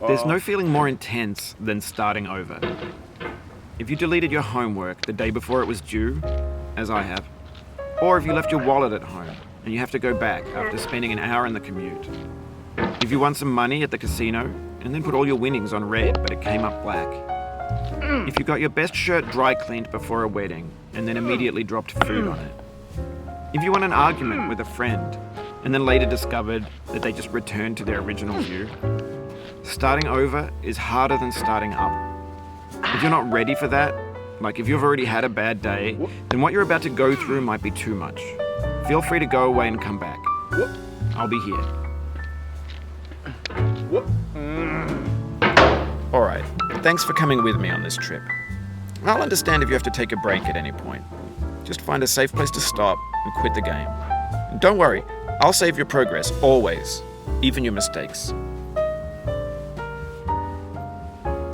There's no feeling more intense than starting over. If you deleted your homework the day before it was due, as I have, or if you left your wallet at home and you have to go back after spending an hour in the commute. If you won some money at the casino and then put all your winnings on red but it came up black. If you got your best shirt dry cleaned before a wedding and then immediately dropped food on it. If you won an argument with a friend and then later discovered that they just returned to their original view. Starting over is harder than starting up. If you're not ready for that, like if you've already had a bad day, then what you're about to go through might be too much. Feel free to go away and come back. I'll be here. Alright, thanks for coming with me on this trip. I'll understand if you have to take a break at any point. Just find a safe place to stop and quit the game. And don't worry, I'll save your progress, always, even your mistakes.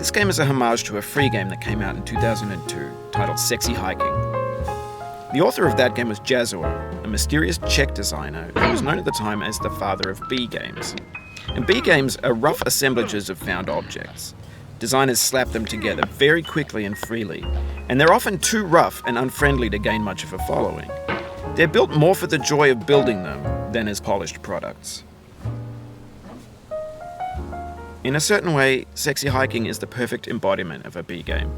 This game is a homage to a free game that came out in 2002, titled Sexy Hiking. The author of that game was Jazuo, a mysterious Czech designer who was known at the time as the father of B games. And B games are rough assemblages of found objects. Designers slap them together very quickly and freely, and they're often too rough and unfriendly to gain much of a following. They're built more for the joy of building them than as polished products. In a certain way, Sexy Hiking is the perfect embodiment of a B game.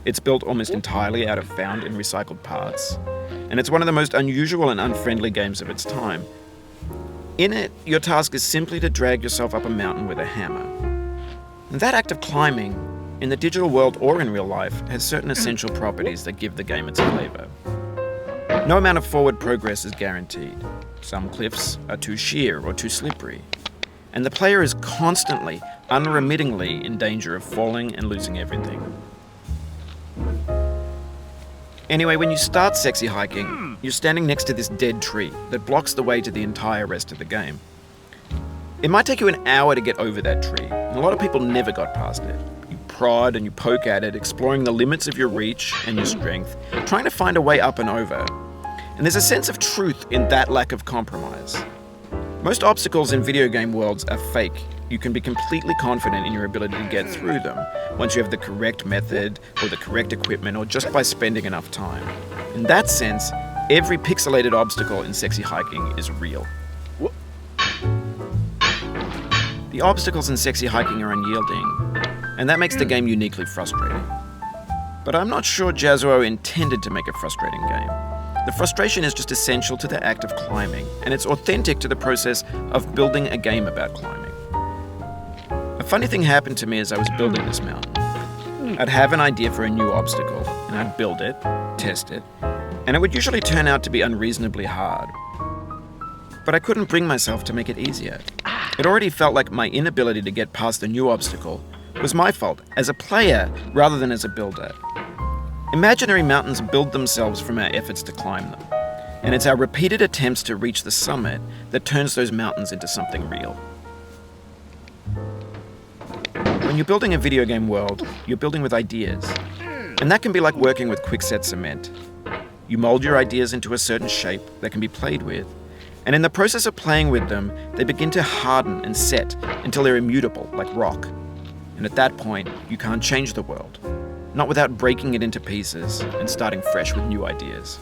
It's built almost entirely out of found and recycled parts, and it's one of the most unusual and unfriendly games of its time. In it, your task is simply to drag yourself up a mountain with a hammer. And that act of climbing, in the digital world or in real life, has certain essential properties that give the game its flavor. No amount of forward progress is guaranteed. Some cliffs are too sheer or too slippery. And the player is constantly, unremittingly in danger of falling and losing everything. Anyway, when you start Sexy Hiking, you're standing next to this dead tree that blocks the way to the entire rest of the game. It might take you an hour to get over that tree, and a lot of people never got past it. You prod and you poke at it, exploring the limits of your reach and your strength, trying to find a way up and over. And there's a sense of truth in that lack of compromise. Most obstacles in video game worlds are fake. You can be completely confident in your ability to get through them once you have the correct method or the correct equipment or just by spending enough time. In that sense, every pixelated obstacle in Sexy Hiking is real. The obstacles in Sexy Hiking are unyielding, and that makes the game uniquely frustrating. But I'm not sure Jazuo intended to make a frustrating game. The frustration is just essential to the act of climbing, and it's authentic to the process of building a game about climbing. A funny thing happened to me as I was building this mountain. I'd have an idea for a new obstacle, and I'd build it, test it, and it would usually turn out to be unreasonably hard. But I couldn't bring myself to make it easier. It already felt like my inability to get past the new obstacle was my fault as a player rather than as a builder. Imaginary mountains build themselves from our efforts to climb them, and it's our repeated attempts to reach the summit that turns those mountains into something real. When you're building a video game world, you're building with ideas, and that can be like working with quickset cement. You mold your ideas into a certain shape that can be played with, and in the process of playing with them, they begin to harden and set until they're immutable, like rock. And at that point, you can't change the world. Not without breaking it into pieces and starting fresh with new ideas.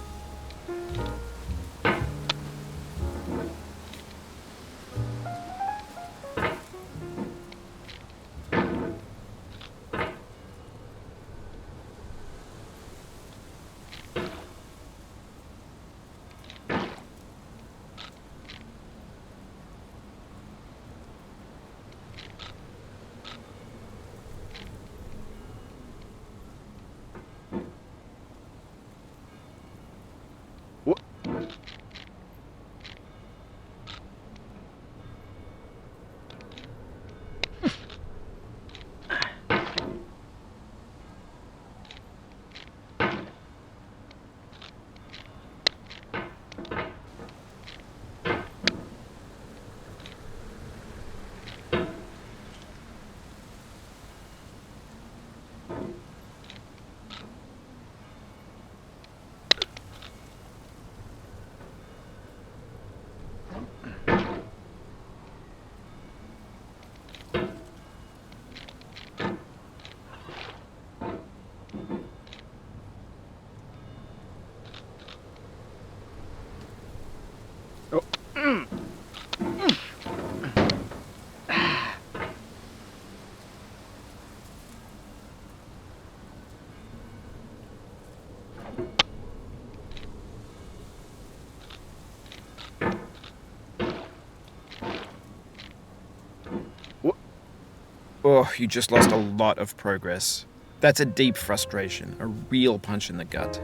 Oh, you just lost a lot of progress. That's a deep frustration, a real punch in the gut.